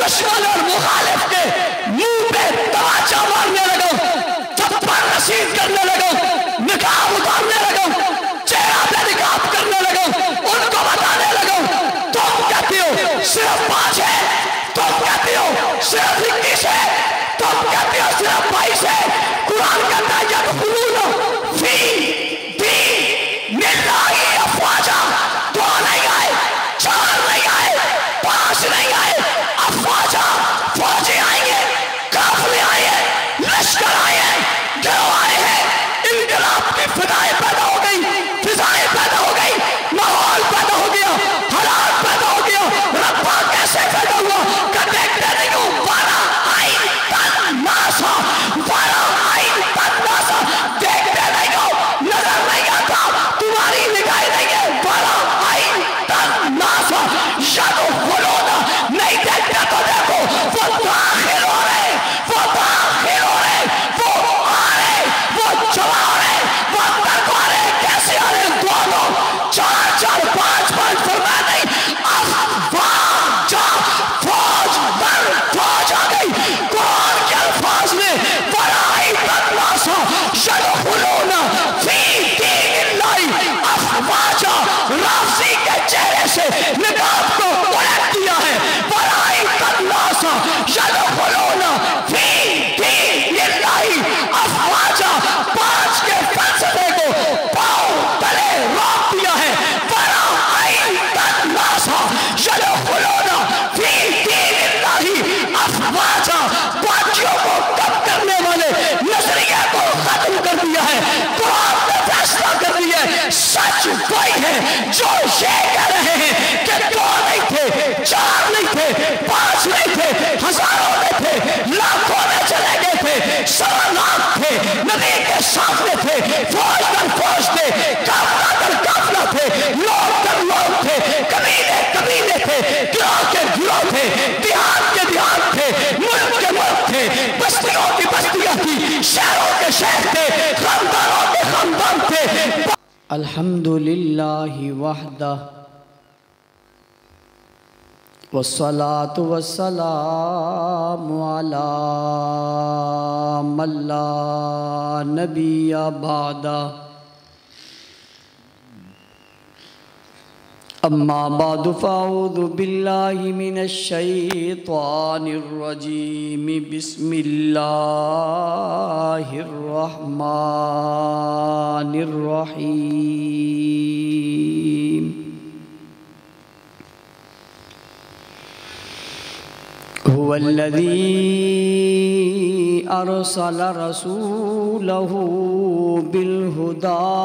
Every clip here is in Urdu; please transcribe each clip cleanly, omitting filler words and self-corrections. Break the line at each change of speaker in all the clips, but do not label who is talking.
دشمن اور مخالف کے منہ پہ تماچا مارنے لگا، تھپڑ رسید کرنے لگا، نقاب اتارنے لگا، چہرہ پہ نقاب کرنے لگا، ان کو بتانے لگا تم کہتے ہو صرف 5 ہے، تم کہتے ہو صرف 21 ہے، تم کہتے ہو صرف 22 ہے۔ قرآن کہتا ہے یدخلون فی دین اللہ افواجا، 2 نہیں آئے، 4 نہیں آئے، 5 نہیں آئے، افواجا، فوجیں آئیں گے، قافلے آئے ہیں، لشکر آئے ہیں، گروہ آئے ہیں۔ انقلاب کی فضائیں پیدا ہو گئی، فضائیں پیدا ہو گئی، ماحول پیدا ہو گیا، حالات پیدا ہو گیا۔ ربا کیسے پیدا ہوا کہ دیکھتے نہیں ہوں، وَرَا عَيْنَ نَاسَ، وَرَا عَيْنَ نَاسَ، دیکھتے نہیں ہو، نظر نہیں آتا، تمہاری نگاہیں نہیں ہے، وَرَا عَيْنَ نَاسَ يَدْخُلُونَ، نہیں دیکھتے تو دیکھو، وہ داخل ہو رہے، وہ داخل ہو رہے، وہ آ رہے، وہ جمع ہو رہے، وہ اندر کو آ رہے، کیسے آ رہے؟ 2 4 5 فرمایا نہیں، افواجا، فوج در فوج آ گئی۔ قرآن کے الفاظ میں وَرَأَيْتَ النَّاسَ يَدْخُلُونَ فِي دِینِ اللَّهِ افواجا، رافضی کے چہرے سے نقاب کو الٹ دیا ہے۔ وَرَأَيْتَ النَّاسَ يَدْخُلُونَ فِي دِینِ اللَّهِ افواجا، 5 کے فلسفے کو پاؤں تلے روک دیا ہے۔ وَرَأَيْتَ النَّاسَ يَدْخُلُونَ فِي دِینِ اللَّهِ افواجا، باقیوں کو کم کرنے والے نظریہ کو ختم کر دیا ہے۔ قرآن نے فیصلہ کر دیا ہے، سچ وہی ہے جو یہ کہہ رہے ہیں کہ 2 نہیں تھے، 4 نہیں تھے، 5 نہیں تھے، ہزاروں میں تھے، لاکھوں میں چلے گئے تھے، 100 لاکھ تھے، نبی کے سامنے تھے، فوج در فوج تھے، قافلہ در قافلہ تھے، لوگ در لوگ تھے، قبیلے قبیلے تھے، گروہ کے گروہ تھے، دیہات کے دیہات تھے، ملک کے ملک تھے، بستیوں کی بستیاں تھی، شہروں کے شہر تھے، خاندانوں کے خاندان تھے۔
الحمدللہ وحدہ والصلاة والسلام علی من لا نبی بعدہ، اما بعد فاعوذ باللہ من الشیطان الرجیم، بسم اللہ الرحمن الرحیم۔ هو الذي أرسل رسوله بالهدى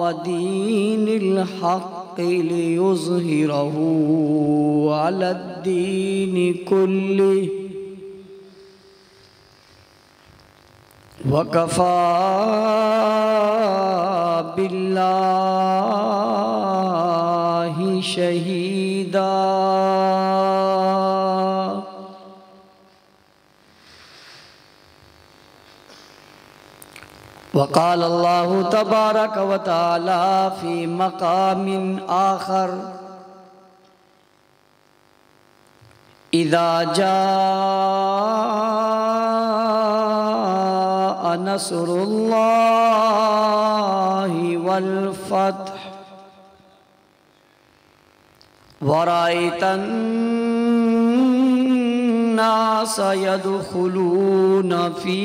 ودين الحق ليظهره على الدين كله وكفى بالله شهيدا۔ وقال اللہ تبارک و تعالی فی مقام آخر، اذا جاء نصر اللہ والفتح ورأيت الناس يدخلون في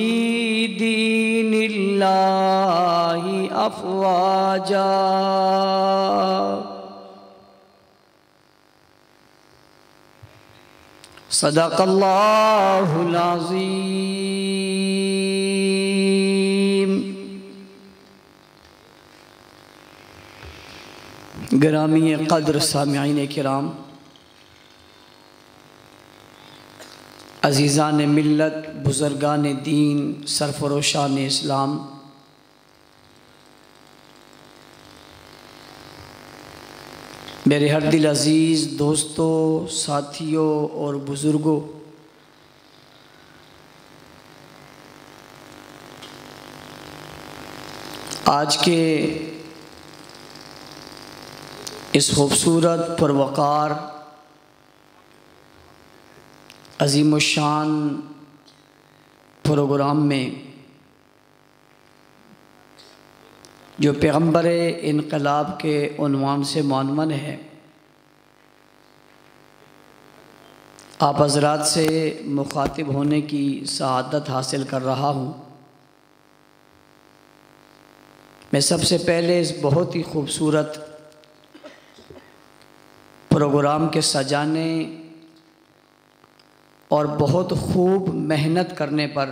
دين الله أفواجا۔ صدق اللہ العظیم۔ گرامی قدر سامعین کرام، عزیزان ملت، بزرگان دین، سرفروشان اسلام، میرے ہر دل عزیز دوستوں، ساتھیوں اور بزرگوں، آج کے اس خوبصورت پروقار عظیم الشان پروگرام میں جو پیغمبر انقلاب کے عنوان سے معنون ہے، آپ حضرات سے مخاطب ہونے کی سعادت حاصل کر رہا ہوں۔ میں سب سے پہلے اس بہت ہی خوبصورت پروگرام کے سجانے اور بہت خوب محنت کرنے پر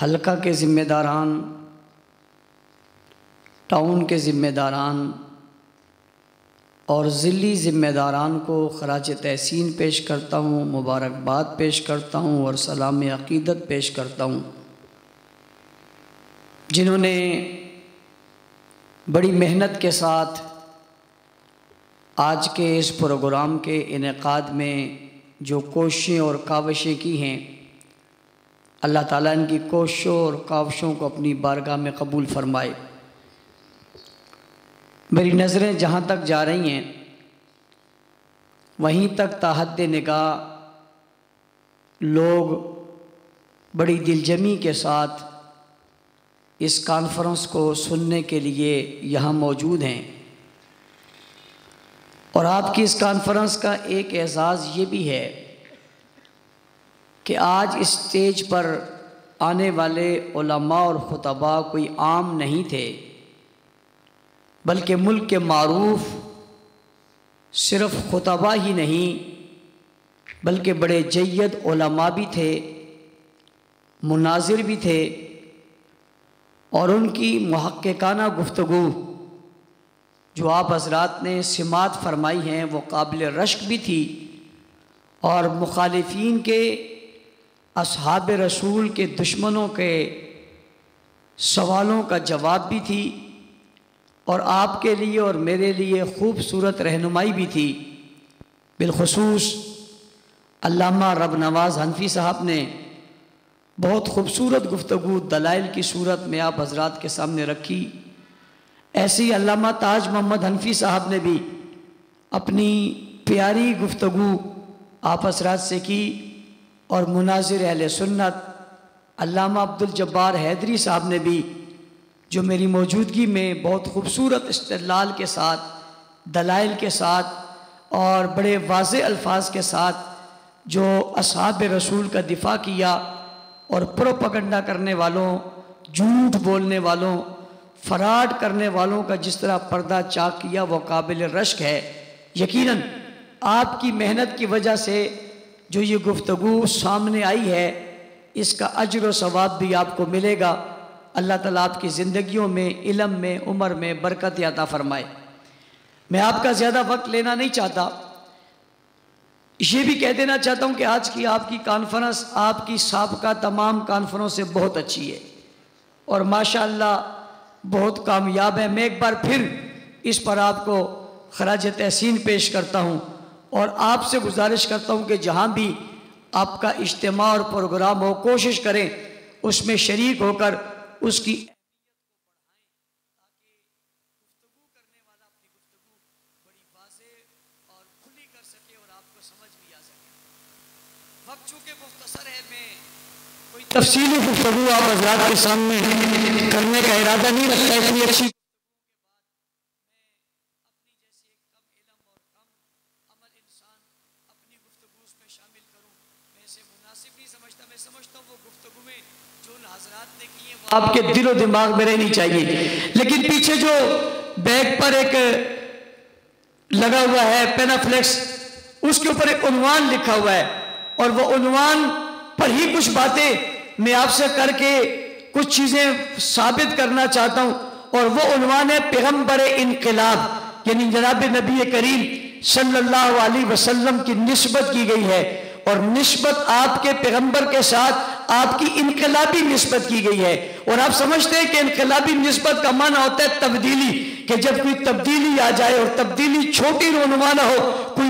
حلقہ کے ذمہ داران، ٹاؤن کے ذمہ داران اور ضلعی ذمہ داران کو خراج تحسین پیش کرتا ہوں، مبارکباد پیش کرتا ہوں اور سلام عقیدت پیش کرتا ہوں، جنہوں نے بڑی محنت کے ساتھ آج کے اس پروگرام کے انعقاد میں جو کوششیں اور کاوشیں کی ہیں، اللہ تعالیٰ ان کی کوششوں اور کاوشوں کو اپنی بارگاہ میں قبول فرمائے۔ میری نظریں جہاں تک جا رہی ہیں وہیں تک تحت نگاہ لوگ بڑی دلجمی کے ساتھ اس کانفرنس کو سننے کے لیے یہاں موجود ہیں، اور آپ کی اس کانفرنس کا ایک اعزاز یہ بھی ہے کہ آج اس اسٹیج پر آنے والے علماء اور خطباء کوئی عام نہیں تھے، بلکہ ملک کے معروف صرف خطباء ہی نہیں بلکہ بڑے جید علماء بھی تھے، مناظر بھی تھے، اور ان کی محققانہ گفتگو جو آپ حضرات نے سماعت فرمائی ہیں وہ قابل رشک بھی تھی، اور مخالفین کے، اصحاب رسول کے دشمنوں کے سوالوں کا جواب بھی تھی، اور آپ کے لیے اور میرے لیے خوبصورت رہنمائی بھی تھی۔ بالخصوص علامہ رب نواز حنفی صاحب نے بہت خوبصورت گفتگو دلائل کی صورت میں آپ حضرات کے سامنے رکھی۔ ایسے ہی علامہ تاج محمد حنفی صاحب نے بھی اپنی پیاری گفتگو آپ حضرات سے کی، اور مناظر اہل سنت علامہ عبدالجبار حیدری صاحب نے بھی جو میری موجودگی میں بہت خوبصورت استدلال کے ساتھ، دلائل کے ساتھ اور بڑے واضح الفاظ کے ساتھ جو اصحاب رسول کا دفاع کیا، اور پروپیگنڈا کرنے والوں، جھوٹ بولنے والوں، فراڈ کرنے والوں کا جس طرح پردہ چاک کیا وہ قابل رشک ہے۔ یقیناً آپ کی محنت کی وجہ سے جو یہ گفتگو سامنے آئی ہے، اس کا اجر و ثواب بھی آپ کو ملے گا۔ اللہ تعالیٰ آپ کی زندگیوں میں، علم میں، عمر میں برکت عطا فرمائے۔ میں آپ کا زیادہ وقت لینا نہیں چاہتا، یہ بھی کہہ دینا چاہتا ہوں کہ آج کی آپ کی کانفرنس آپ کی سابقہ تمام کانفرنس سے بہت اچھی ہے، اور ماشاءاللہ بہت کامیاب ہے۔ میں ایک بار پھر اس پر آپ کو خراج تحسین پیش کرتا ہوں، اور آپ سے گزارش کرتا ہوں کہ جہاں بھی آپ کا اجتماع اور پروگرام ہو، کوشش کریں اس میں شریک ہو کر اس کی گفتگو کرنے والا اپنی گفتگو بڑی واضح اور کھلی کر سکے اور آپ کو سمجھ بھی آ سکے۔ وقت چونکہ مختصر ہے، میں کوئی تفصیلی گفتگو آپ حضرات کے سامنے کرنے کا ارادہ نہیں رکھتا، اتنی اچھی آپ کے دل و دماغ میں رہنی چاہیے۔ لیکن پیچھے جو بیگ پر ایک لگا ہوا ہے پینافلیکس، اس کے اوپر ایک عنوان لکھا ہوا ہے، اور وہ عنوان پر ہی کچھ باتیں میں آپ سے کر کے کچھ چیزیں ثابت کرنا چاہتا ہوں، اور وہ عنوان ہے پیغمبر انقلاب، یعنی جناب نبی کریم صلی اللہ علیہ وسلم کی نسبت کی گئی ہے، اور نسبت آپ کے پیغمبر کے ساتھ آپ کی انقلابی نسبت کی گئی ہے۔ اور آپ سمجھتے ہیں کہ انقلابی نسبت کا معنی ہوتا ہے تبدیلی، کہ جب کوئی تبدیلی آ جائے اور تبدیلی چھوٹی رونما نہ ہو، کوئی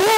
2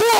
2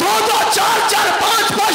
2-2, 4-4, 5-5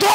2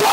2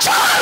4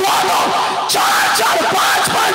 2-2, 4-4, 5-5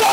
2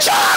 4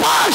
5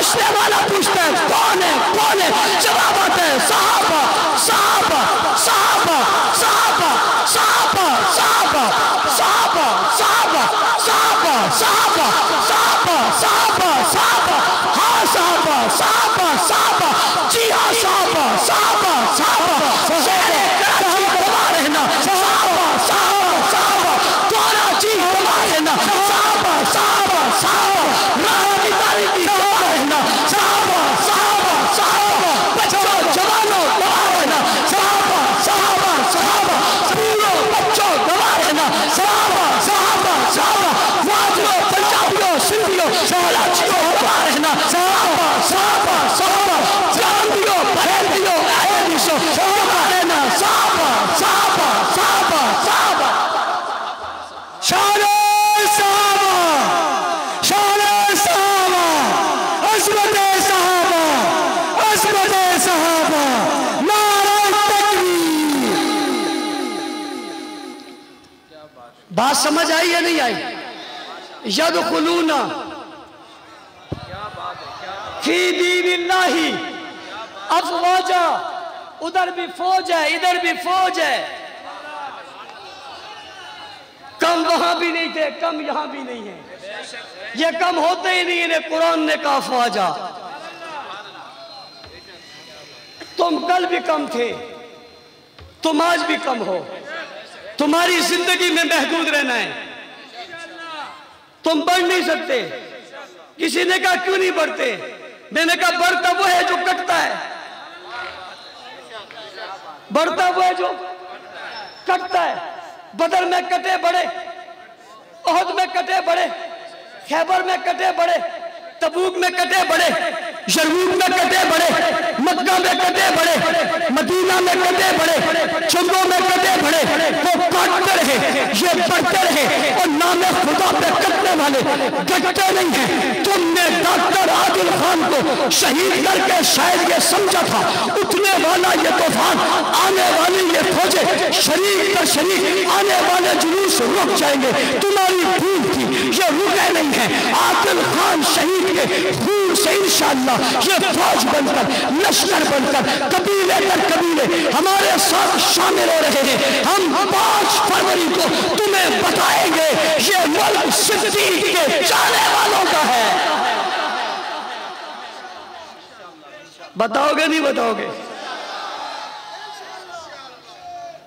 پوچھنے والا پوچھتا ہے کون ہے کون ہے، جواب آتا ہے صحابہ صحابہ صحابہ صحابہ صحابہ صحابہ صحابہ صحابہ صحابہ صحابہ صحابہ صحابہ صحابہ ہاں صحابہ صحابہ صحابہ جی ہاں صحابہ صحابہ صحابہ شہر کراچی گواہ رہنا صحابہ صحابہ صحابہ کراچی گواہ رہنا صحابہ صحابہ صحابہ راہ کی تاریخی گواہ رہنا صحابہ صحابہ صحابہ بچوں جوانوں گواہ رہنا صحابہ صحابہ صحابہ بوڑھوں بچوں گواہ رہنا صحابہ صحابہ صحابہ واجروں پنجابیوں سندھیوں کراچیوں گواہ رہنا صحابہ صحابہ صحابہ جاندیوں بریلویوں اہلیشوں گواہ رہنا صحابہ صحابہ صحابہ صحابہ شان صحابہ شان صحابہ عظمت صحابہ عظمت صحابہ نعرہ تکبیر۔ بات سمجھ آئی یا نہیں آئی؟ یدخلون فی دین اللہ افواجا، ادھر بھی فوج ہے ادھر بھی فوج ہے، کم وہاں بھی نہیں تھے کم یہاں بھی نہیں ہے، یہ کم ہوتے ہی نہیں، انہیں قرآن نے کہا افواجا۔ تم کل بھی کم تھے، تم آج بھی کم ہو، تمہاری زندگی میں محدود رہنا ہے، تم بڑھ نہیں سکتے۔ کسی نے کہا کیوں نہیں بڑھتے؟ میں نے کہا بڑھتا وہ ہے جو کٹتا ہے، بڑھتا وہ ہے جو کٹتا ہے۔ بدر میں کٹے بڑے، احد میں کٹے بڑے، خیبر میں کٹے بڑے، تبوک میں کٹے بڑے، یرموک میں کٹے بڑے، مکہ میں کٹے بڑے، مدینہ میں کٹے بڑے، چنگوں میں کٹے بڑے، وہ کٹتے رہے یہ بڑھتے رہے، اور نام خدا پہ کٹنے والے کٹتے نہیں ہیں۔ تم نے ڈاکٹر عادل خان کو شہید کر کے شاید یہ سمجھا تھا اٹھنے والا یہ طوفان، آنے والی یہ فوجیں شریک در شریک، آنے والے جلوس رک جائیں گے۔ تمہاری بھول تھی یہ رکے نہیں ہیں، عادل خان شہید کے خون سے انشاءاللہ یہ فوج بن کر لشکر بن کر قبیلے در قبیلے ہمارے ساتھ شامل ہو رہے ہیں۔ ہم 5 فروری کو تمہیں بتائیں گے یہ ملک صدیق کے جانے والوں کا ہے۔ بتاؤ گے نہیں بتاؤ گے؟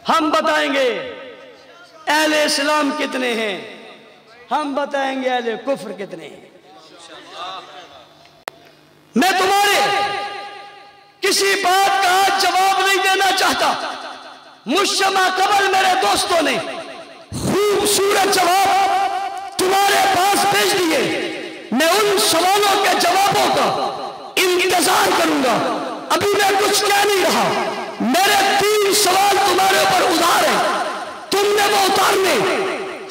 ہم بتائیں گے اہل اسلام کتنے ہیں، ہم بتائیں گے اہل کفر کتنے ہیں۔ میں تمہارے کسی بات کا جواب نہیں دینا چاہتا، مجتمع قبل میرے دوستوں نے خوبصورت جواب تمہارے پاس بھیج دیے، میں ان سوالوں کے جوابوں کا انتظار کروں گا۔ ابھی میں کچھ کہہ نہیں رہا، میرے 3 سوال تمہارے اوپر ادھار ہیں، تم نے وہ اتارنے،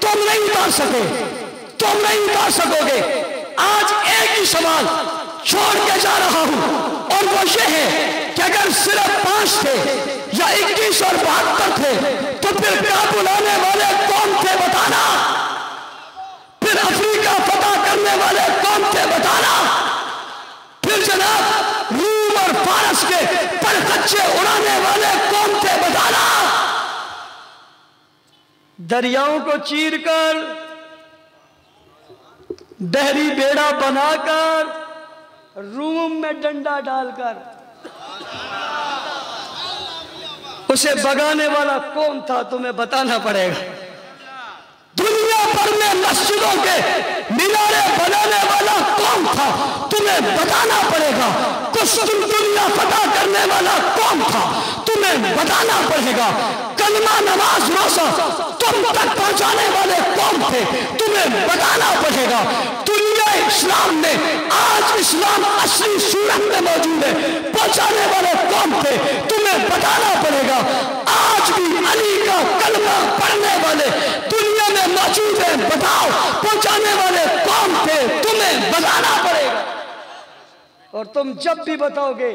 تم نہیں اتار سکے، تم نہیں اتار سکو گے۔ آج ایک ہی سوال چھوڑ کے جا رہا ہوں، اور وہ یہ ہے کہ اگر صرف 5 تھے یا 21 اور 72 تھے تو پھر کابل آنے والے کون تھے بتانا، پھر افریقہ فتح کرنے والے کون تھے بتانا، پھر جناب روم اور فارس کے پرخچے اڑانے والے کون تھے بتانا۔ دریاؤں کو چیر کر، بحری بیڑا بنا کر، روم میں ڈنڈا ڈال کر اسے بگانے والا کون تھا تمہیں بتانا پڑے گا۔ دنیا بھر میں مسجدوں کے مینارے بنانے والا کون تھا تمہیں بتانا پڑے گا۔ قسطنطنیہ فتح کرنے والا کون تھا تمہیں بتانا پڑے گا۔ کلمہ نماز روزہ تم تک پہنچانے والے کون تھے تمہیں بتانا پڑے گا۔ دنیا اسلام میں آج اسلام اصلی صورت میں موجود ہے، پہنچانے والے کون تھے تمہیں بتانا پڑے گا۔ آج بھی علی کا کلمہ پڑھنے والے دنیا میں موجود ہیں، بتاؤ پہنچانے والے کون تھے تمہیں بتانا پڑے گا۔ اور تم جب بھی بتاؤ گے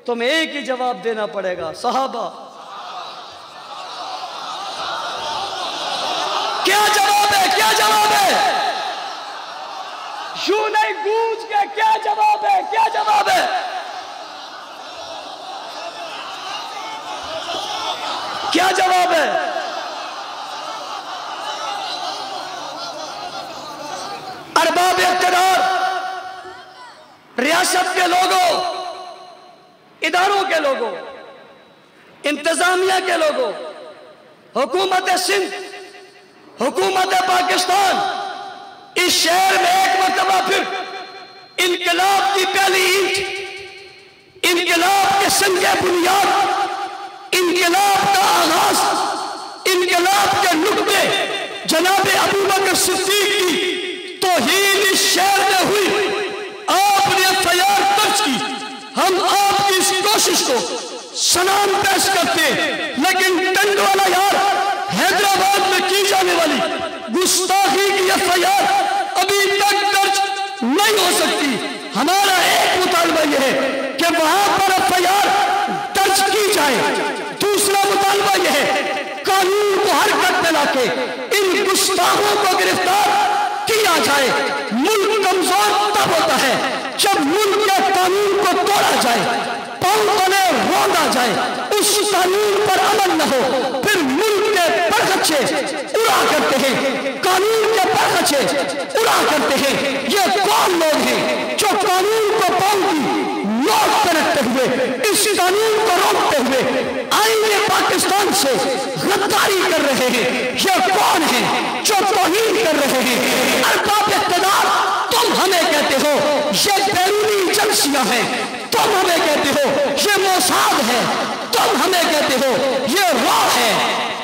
تمہیں ایک ہی جواب دینا پڑے گا، صحابہ۔ کیا جواب ہے، کیا جواب ہے؟ یوں نہیں گونج کے کیا جواب ہے؟ کیا جواب ہے؟ کیا جواب ہے؟ ارباب اقتدار، ریاست کے لوگوں، اداروں کے لوگوں، انتظامیہ کے لوگوں، حکومت سندھ، حکومت پاکستان، اس شہر میں ایک مرتبہ پھر انقلاب کی پہلی اینٹ، انقلاب کے سنگ بنیاد، انقلاب کا آغاز، انقلاب کے نقطے جناب ابوبکر صدیق کی توہین اس شہر میں ہوئی۔ آپ نے FIR درج کی، ہم آپ کی اس کوشش کو سلام پیش کرتے، لیکن ٹنڈ والا یار حیدرآباد میں کی جانے والی گستاخی کی FIR ابھی تک درج نہیں ہو سکتی۔ ہمارا ایک مطالبہ یہ ہے کہ وہاں پر FIR درج کی جائے۔ دوسرا مطالبہ یہ ہے قانون کو حرکت میں لا کے ان گستاخوں کو گرفتار کیا جائے۔ ملک کمزور تب ہوتا ہے جب ملک کے قانون کو توڑا جائے، پاؤں تلے روندا جائے، اس قانون پر عمل نہ ہو، پھر ملک کے پرخچے اڑا کرتے ہیں، قانون کے پرخچے اڑا کرتے ہیں۔ یہ کون لوگ ہیں جو قانون کو پاؤں کی نوک پہ رکھتے ہوئے، اس قانون کو روکتے ہوئے آئین پاکستان سے غداری کر رہے ہیں؟ یہ کون ہیں جو توہین کر رہے ہیں؟ ارباب اقتدار، تم ہمیں کہتے ہو یہ بیرونی ایجنسیاں ہیں، تم ہمیں کہتے ہو یہ موساد ہے، تم ہمیں کہتے ہو یہ را ہے،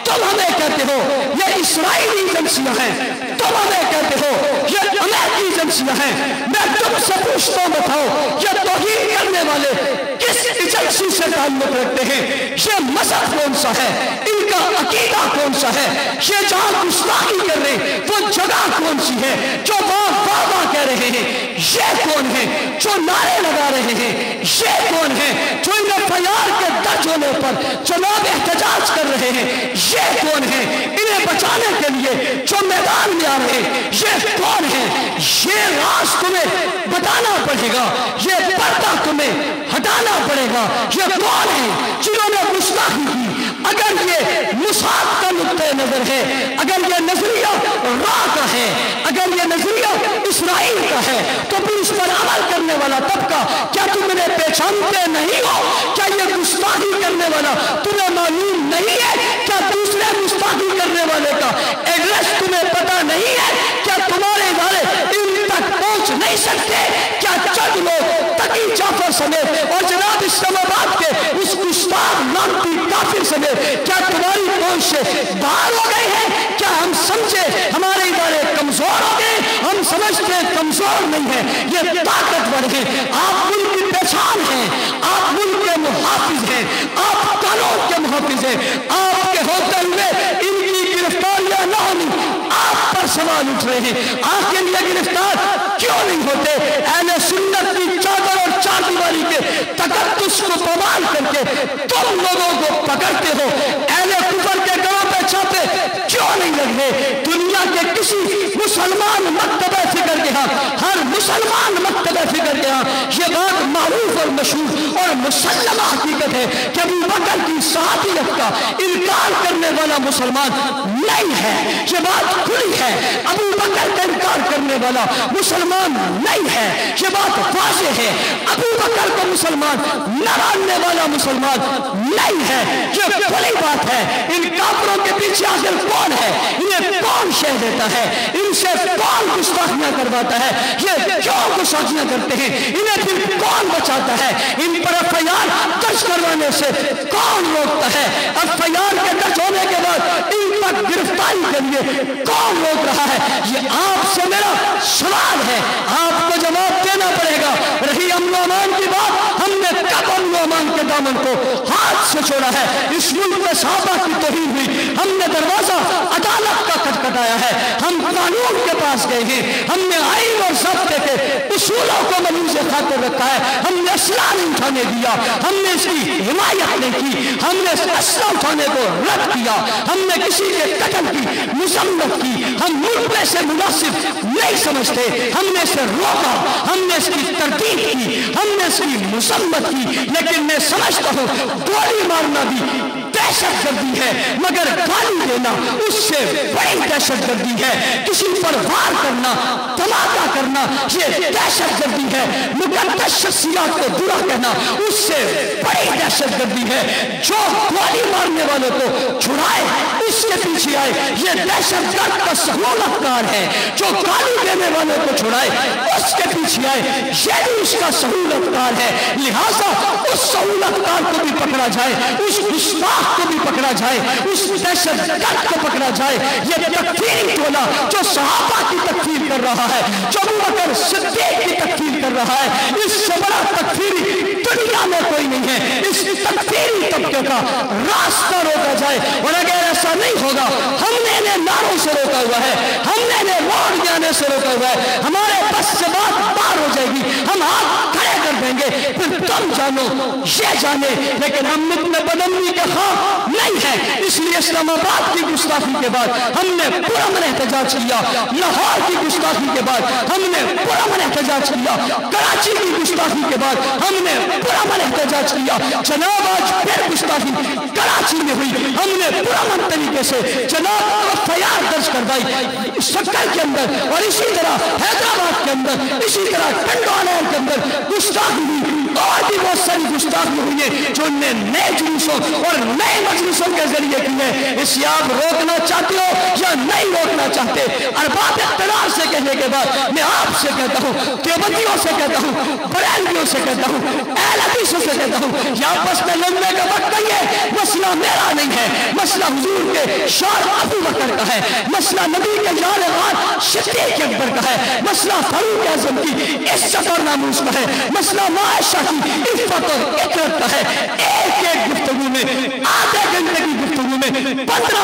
تم ہمیں کہتے ہو یہ اسرائیلی ایجنسیاں ہیں، تم ہمیں کہتے ہو یہ امریکی ایجنسیاں ہیں۔ میں تم سے پوچھتا ہوں، بتاؤ یہ توہین کرنے والے کس ایجنسی سے تعلق رکھتے ہیں؟ یہ مذہب کون سا ہے؟ ان کا عقیدہ کون سا ہے؟ یہ جہاں گستاخی کر رہے ہیں وہ جگہ کون سی ہے؟ جو وہاں واہ کہہ رہے ہیں یہ کون ہے؟ جو نعرے لگا رہے ہیں یہ کون ہے؟ جو ان FIR کے درج ہونے پر جناب احتجاج کر رہے ہیں یہ کون ہے؟ انہیں بچانے کے لیے جو میدان میں آ رہے ہیں یہ کون ہے؟ یہ راز تمہیں بتانا پڑے گا، یہ پردہ تمہیں ہٹانا پڑے گا۔ یہ کون ہے جنہوں نے گستاخی کی؟ اگر یہ موساد کا نقطہ نظر ہے، اگر یہ نظریہ را کا ہے، اگر یہ نظریہ اسرائیل کا ہے، تو پھر اس پر عمل کرنے والا طبقہ کیا تم انہیں پہچانتے نہیں ہو؟ کیا یہ گستاخی کرنے والا تمہیں معلوم نہیں ہے؟ کیا دوسرے گستاخی کرنے والے کا ایڈریس تمہیں پتہ نہیں ہے؟ کیا تمہارے ادارے ان تک پہنچ نہیں سکتے؟ کیا چند لوگ تقی جعفر سمیت اور جناب اسلام آباد کے اس گستاخ لعنتی کافر سمیت کیا تمہاری پہنچ سے باہر ہو گئے ہیں؟ کیا ہم سمجھے ہمارے ادارے کمزور ہو گئے؟ ہم سمجھتے کمزور نہیں ہیں، یہ طاقتور ہیں۔ آپ ملک کی پہچان ہیں، آپ ملک کے محافظ ہیں، آپ قانون کے محافظ ہیں۔ آپ کے ہوتے ہوئے ان کی گرفتاریاں نہ ہونی، آپ پر سوال اٹھ رہے ہیں۔ آخر یہ گرفتار کیوں نہیں ہوتے؟ اہل سنت کی چادر اور چار دیواری کے تقدس کو پامال کر کے تم لوگوں کو پکڑتے ہو۔ اہل کفر کے گھروں پہ چھاپے کیوں نہیں لگ رہے؟ دنیا کے کسی مسلمان مکتبہ فکر کے ہاں، ہر مسلمان مکتبہ فکر کے ہاں یہ بات معروف اور مشہور اور مسلمہ حقیقت ہے کہ ابو بکر کی صحابیت کا انکار کرنے والا مسلمان نہیں ہے۔ یہ بات کھلی ہے، ابو بکر کا انکار کرنے والا مسلمان نہیں ہے، یہ بات واضح ہے۔ ابو بکر کو مسلمان نہ ماننے والا مسلمان نہیں ہے، یہ کھلی بات ہے۔ ان کافروں کے پیچھے آخر کون ہے؟ انہیں کون شہ دیتا ہے؟ ان سے کون گستاخیاں کرواتا ہے؟ یہ کیوں گستاخیاں کرتے ہیں؟ انہیں پھر کون بچاتا ہے؟ ان پر FIR درج کروانے سے کون روکتا ہے؟ FIR کے درج ہونے کے بعد ان تک گرفتاری کے لیے کون روک رہا ہے؟ یہ آپ سے میرا سوال ہے، آپ کو جواب دینا پڑے گا۔ رہی امن و امان کی بات، ہم نے کب امن و امان کے دامن کو ہاتھ سے چھوڑا ہے؟ اس ملک میں صحابہ کی توہین ہوئی، ہم نے دروازہ عدالت کا کھٹکھٹایا ہے، ہم قانون کے پاس گئے ہیں، ہم نے آئین اور ضابطے کے اصولوں کو ملوز خاطر رکھا ہے، ہم نے اسلحہ نہیں اٹھانے دیا، ہم نے اس کی حمایت نہیں کی، ہم نے اسلحہ اٹھانے کو رد کیا، ہم نے کسی کے قتل کی مذمت کی، ہم ملک میں سے مناسب نہیں سمجھتے، ہم نے اسے روکا، ہم نے اس کی تردید کی، ہم نے اس کی مذمت کی، لیکن میں سمجھتا ہوں گولی مارنا بھی دہشت گردی ہے، مگر گالی دینا اس سے بڑی دہشت گردی ہے، کسی پر وار کرنا، دھماکہ کرنا یہ دہشت گردی ہے، مقدس شخصیات کو برا کہنا اس سے بڑی دہشت گردی ہے، جو گولی مارنے والوں کو چھڑائے اس کے پیچھے آئے یہ دہشت گرد کا سہولت کار ہے، جو گالی دینے والوں کو چھڑائے اس کے پیچھے آئے یہ بھی اس کا سہولت کار ہے، لہٰذا اس سہولت کار کو بھی پکڑا جائے، اس گستاخ کو بھی پکڑا جائے، اس دہشت گرد کو پکڑا جائے۔ یہ تکفیری ٹولہ جو صحابہ کی تکفیر کر رہا ہے، جو ابو بکر صدیق کی تکفیر کر رہا ہے، اس سے بڑا تکفیری دنیا میں کوئی نہیں ہے، اس تکفیری طبقے کا راستہ روکا جائے، اور اگر ایسا نہیں ہوگا ہم نے انہیں نعروں سے روکا ہوا ہے، ہم نے انہیں روڈ جانے سے روکا ہوا ہے، ہمارے بس سے بات پار ہو جائے گی، ہم ہاتھ کھڑے کر دیں گے، پھر تم جانو یہ جانے، لیکن ہم اتنے بدمنی کے خواہ نہیں ہے، اس لیے اسلام آباد کی گستاخی کے بعد ہم نے پرامن احتجاج کیا، لاہور کی گستاخی کے بعد ہم نے پرامن احتجاج کیا، کراچی کی گستاخی کے بعد ہم نے پرامن احتجاج کیا، جناب آج پھر گستاخی کراچی میں ہوئی، ہم نے پرامن طریقے سے جناب FIR درج کروائی سکر کے اندر، اور اسی طرح حیدرآباد کے اندر، اسی طرح ٹنڈوالین کے اندر گستاخی ہوئی، اور بھی بہت ساری گستاخی ہوئی ہیں جو نے نئے جلوسوں اور نئے مجلسوں کے ذریعے کی ہے۔ اسے آپ روکنا چاہتے ہو یا نہیں روکنا چاہتے، ارباب اقتدار سے کہنے کے بعد میں آپ سے کہتا ہوں، دیوبندیوں سے کہتا ہوں، بریلویوں سے کہتا ہوں، اہل حدیثوں سے کہتا ہوں، یہ آپس میں لڑنے کا وقت نہیں ہے، مسئلہ میرا نہیں ہے، مسئلہ حضور کے شاہ ابو بکر کا ہے، مسئلہ نبی کے جان غار صدیق اکبر کا ہے، مسئلہ فاروق اعظم کی عزت اور ناموس کا ہے، مسئلہ عائشہ کی عفت اور اکرت کا ہے۔ ایک ایک گفتگو میں، آدھے گھنٹے کی گفتگو میں 15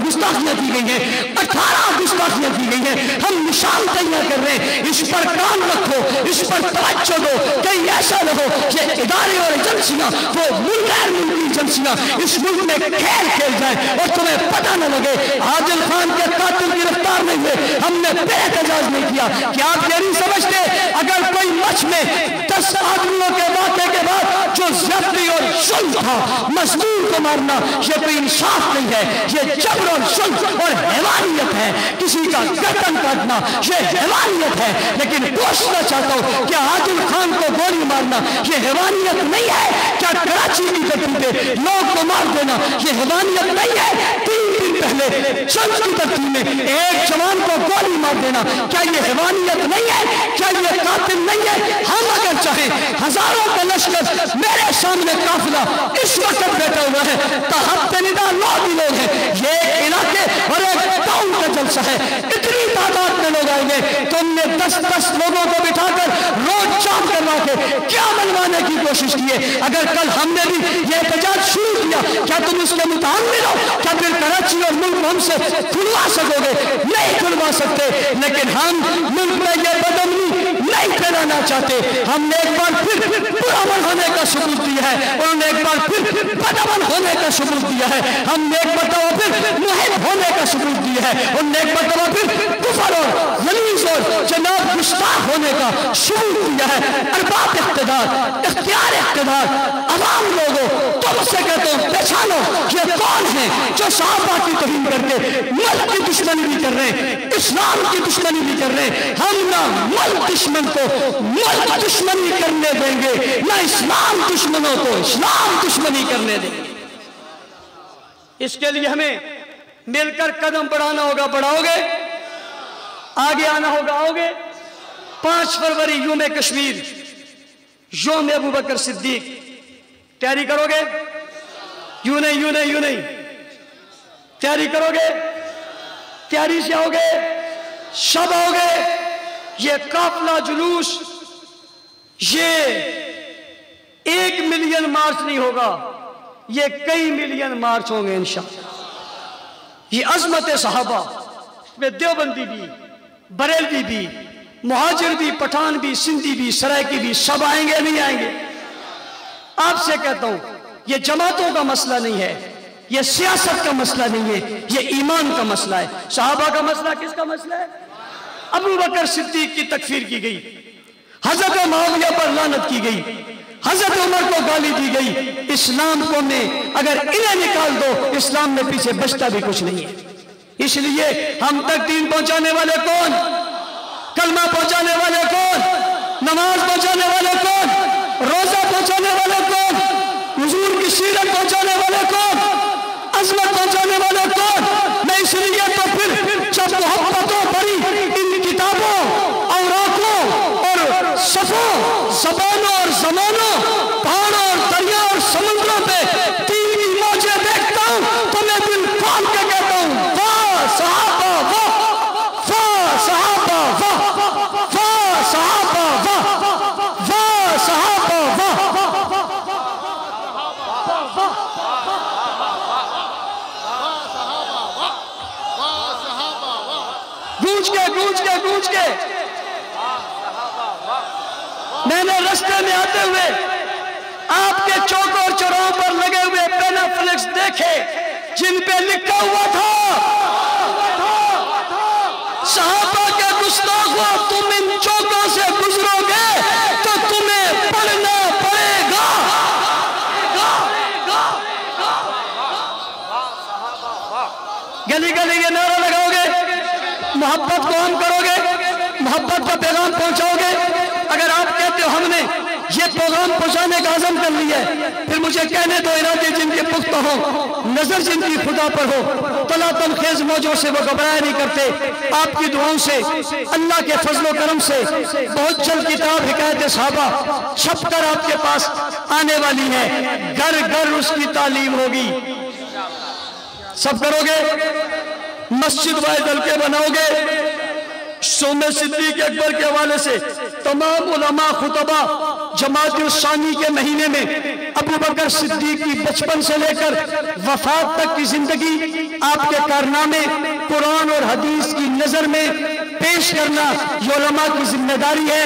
گستاخیاں کی گئی ہیں، 18 گستاخیاں کی گئی ہیں، ہم نشان تیار کر رہے ہیں، اس پر کام رکھو، اس پر توجہ دو، کہیں ایسا نہ ہو کہ ادارے اور ایجنسیاں وہ غیر ملکی ایجنسیاں اس ملک میں کھیل کھیل جائیں اور تمہیں پتہ نہ لگے عادل خان کے قاتل گرفتار نہیں ہوئے، ہم نے بے احتجاج نہیں کیا۔ کیا آپ یہ نہیں سمجھتے اگر کوئی مچھ میں 10 آدمیوں کے واقعے کے بعد جو زیادتی اور ظلم تھا، مظلوم کو مارنا یہ کوئی انصاف نہیں ہے، یہ جبر اور ظلم اور حیوانیت ہے، کسی کا گردن کاٹنا یہ حیوانیت ہے۔ لیکن پوچھنا چاہتا ہوں کیا عادل خان کو گولی مارنا یہ حیوانیت نہیں ہے؟ کیا کراچی کی گلی پہ لوگ کو مار دینا یہ حیوانیت نہیں ہے؟ 3 دن پہلے چند کی ترتیب میں ایک جوان کو گولی مار دینا کیا یہ حیوانیت نہیں ہے؟ کیا یہ قاتل نہیں ہے؟ ہم اگر چاہیں ہزاروں کا لشکر میرے سامنے قافلہ اس وقت بیٹھا ہوا ہے، تحت ندا 9 لوگ ہیں، یہ ایک علاقے اور ایک ٹاؤن کا جلسہ ہے، اتنی تعداد میں لوگ آئیں گے، تم نے 10 لوگوں کو بٹھا کر روڈ جام کروا کے کیا منوانے کی کوشش کی ہے؟ اگر کل ہم نے بھی یہ احتجاج شروع کیا کیا تم اس کے متحمل ہو؟ کیا پھر کراچی اور ملک ہم سے کھلوا سکو گے؟ نہیں کھلوا سکتے، لیکن ہم ملک میں یہ بدامنی نہیں پھیلانا چاہتے۔ ہم نے ایک بار پھر پرامن ہونے کا ثبوت دیا ہے، انہوں نے ایک بار پھر بدامن ہونے کا ثبوت دیا ہے، ہم نے ایک مرتبہ پھر محب ہونے کا ثبوت دیا ہے، انہوں نے ایک مرتبہ پھر کفر اور غلیظ اور جناب گستاخ ہونے کا ثبوت دیا ہے۔ ارباب اقتدار، اختیار اقتدار، عوام لوگوں تم سے کہتا ہوں پہچانو یہ کون ہیں جو صحابہ کی توہین کر کے ملک کی دشمنی بھی کر رہے ہیں، اسلام کی دشمنی بھی کر رہے ہیں۔ ہم نہ ملک دشمن کو ملک دشمنی کرنے دیں گے، نہ اسلام دشمنوں کو اسلام دشمنی کرنے دیں گے۔ اس کے لیے ہمیں مل کر قدم بڑھانا ہوگا، بڑھاؤ گے؟ آگے آنا ہوگا، آؤ گے؟ 5 فروری یوم کشمیر، یوم ابو بکر صدیق، تیاری کرو گے؟ یوں نہیں یوں نہیں یوں نہیں، تیاری کرو گے؟ تیاری سے آؤ گے؟ سب آؤ گے؟ یہ قافلہ جلوس یہ 1 ملین مارچ نہیں ہوگا، یہ کئی ملین مارچ ہوں گے انشاءاللہ۔ یہ عظمت صحابہ،
میں دیوبندی بھی، بریلوی بھی، مہاجر بھی، پٹھان بھی، سندھی بھی، سرائکی بھی، سب آئیں گے نہیں آئیں گے؟ آپ سے کہتا ہوں یہ جماعتوں کا مسئلہ نہیں ہے، یہ سیاست کا مسئلہ نہیں ہے، یہ ایمان کا مسئلہ ہے۔ صحابہ کا مسئلہ کس کا مسئلہ ہے؟ ابو بکر صدیق کی تکفیر کی گئی، حضرت معاویہ پر لعنت کی گئی، حضرت عمر کو گالی دی گئی۔ اسلام کو میں اگر انہیں نکال دو، اسلام میں پیچھے بچتا بھی کچھ نہیں ہے۔ اس لیے ہم تک دین پہنچانے والے کون؟ کلمہ پہنچانے والے کون؟ نماز پہنچانے والے کون؟ روزہ پہنچانے والے کون؟ حضور کی سیرت پہنچانے والے کون؟ عظمت پہنچانے والے کون؟ میں اس لیے تو پھر جب محبتوں بڑی ان کتابوں اور آنکھوں اور صفوں، زبانوں اور زمانوں، پہاڑوں اور دریا اور سمندروں پہ دین کی موجیں دیکھتا ہوں تو میں دل کھول کے کہتا ہوں واہ صحابہ واہ، واہ صحابہ واہ، واہ صحابہ واہ، واہ صحابہ واہ۔ گونج کے میں نے رستے میں آتے ہوئے آپ کے چوک اور چوراہوں پر لگے ہوئے پینا فلیکس دیکھے جن پہ لکھا ہوا تھا صحابہ کے گستاخوں، تم ان چوکوں سے گزرو گے تو تمہیں پڑھنا پڑے گا۔ گلی گلی یہ نعرہ لگاؤ گے، محبت کو ہم کرو گے، محبت کا پیغام پہنچاؤ گے۔ اگر آپ کہتے ہو ہم نے یہ پیغام پہنچانے کا عزم کر لیا ہے، پھر مجھے کہنے دو ارادے جن کے پختہ ہو، نظر جن کی خدا پر ہو، طلع خیز موجوں سے وہ گھبرایا نہیں کرتے۔ آپ کی دعاؤں سے، اللہ کے فضل و کرم سے بہت جلد کتاب حکایت صحابہ چھپ کر آپ کے پاس آنے والی ہے، گھر گھر اس کی تعلیم ہوگی۔ سب کرو گے، مسجد واحد حلقے بناؤ گے۔ سوم صدیق اکبر کے حوالے سے تمام علماء خطبہ جماعت الثانی کے مہینے میں ابو بکر صدیق کی بچپن سے لے کر وفات تک کی زندگی، آپ کے کارنامے قرآن اور حدیث کی نظر میں پیش کرنا یہ علماء کی ذمہ داری ہے۔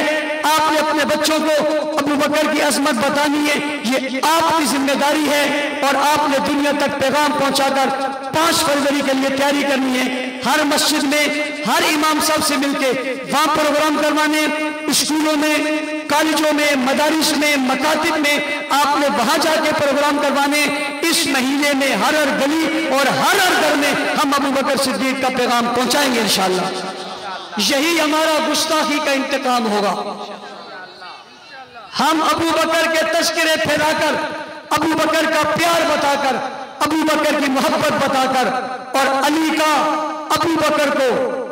آپ نے اپنے بچوں کو ابو بکر کی عظمت بتانی ہے، یہ آپ کی ذمہ داری ہے، اور آپ نے دنیا تک پیغام پہنچا کر 5 فروری کے لیے تیاری کرنی ہے۔ ہر مسجد میں ہر امام صاحب سے مل کے وہاں پروگرام کروانے، اسکولوں میں، کالجوں میں، مدارس میں، مکاتب میں آپ نے وہاں جا کے پروگرام کروانے۔ اس مہینے میں ہر گلی اور ہر گھر میں ہم ابو بکر صدیق کا پیغام پہنچائیں گے انشاءاللہ۔ یہی ہمارا گستاخی کا انتقام ہوگا۔ ہم ابو بکر کے تذکرے پھیلا کر، ابو بکر کا پیار بتا کر، ابو بکر کی محبت بتا کر، اور علی کا ابو بکر کو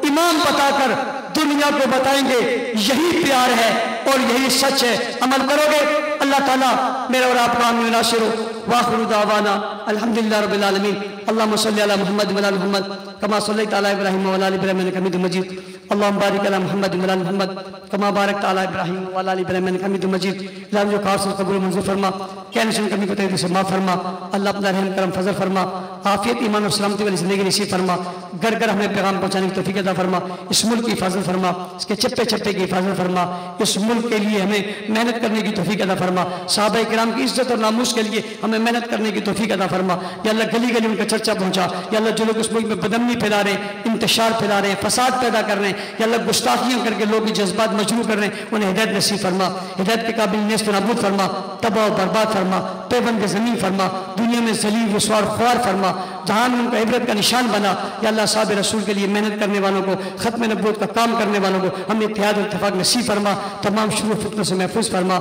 امام بتا کر دنیا کو بتائیں گے یہی پیار ہے اور یہی سچ ہے۔ عمل کرو گے، اللہ تعالیٰ میرے اور آپ کا حامی و ناصر ہو۔ وآخر دعوانا الحمدللہ رب العالمین۔ اللہم صلی علی محمد وعلی آل محمد کما صلیت علی ابراہیم وعلی آل ابراہیم انک حمید مجید۔ اللہم بارک علی محمد وعلی آل محمد کما بارکت علی ابراہیم وعلی آل ابراہیم انک حمید مجید۔ اللہ جو کار سے قبول منظور فرما، کہنے سن کمی کو تحریر سے معاف فرما۔ اللہ اپنا رحم کرم فضل فرما، عافیت ایمان اور سلامتی والی زندگی نصیب فرما۔ گھر گھر ہمیں پیغام پہنچانے کی توفیق عطا فرما۔ اس ملک کی حفاظت فرما، اس کے چپے چپے کی حفاظت فرما۔ اس ملک کے لیے ہمیں محنت کرنے کی توفیق عطا فرما۔ صحابہ کرام کی عزت اور ناموس کے لیے ہمیں محنت کرنے کی توفیق عطا فرما۔ یا اللہ گلی گلی ان کا چرچا پہنچا۔ یا اللہ جو لوگ اس ملک میں بدامنی پھیلا رہے ہیں، انتشار پھیلا رہے ہیں، فساد پیدا کر رہے ہیں، یا اللہ گستاخیاں کر کے لوگ جذبات مجروح کر رہے ہیں، انہیں ہدایت نصیب فرما، ہدایت کے قابل نیست و نابود فرما، تباہ و برباد فرما، پیبند زمین فرما، دنیا میں ذلیل رسوا اور خوار فرما، جہان میں ان کا عبرت کا نشان بنا۔ یا اللہ صاحب رسول کے لیے محنت کرنے والوں کو، ختم نبوت کا کام کرنے والوں کو ہمیں اتحاد و اتفاق نصیب فرما، تمام شرور فتنوں سے محفوظ فرما۔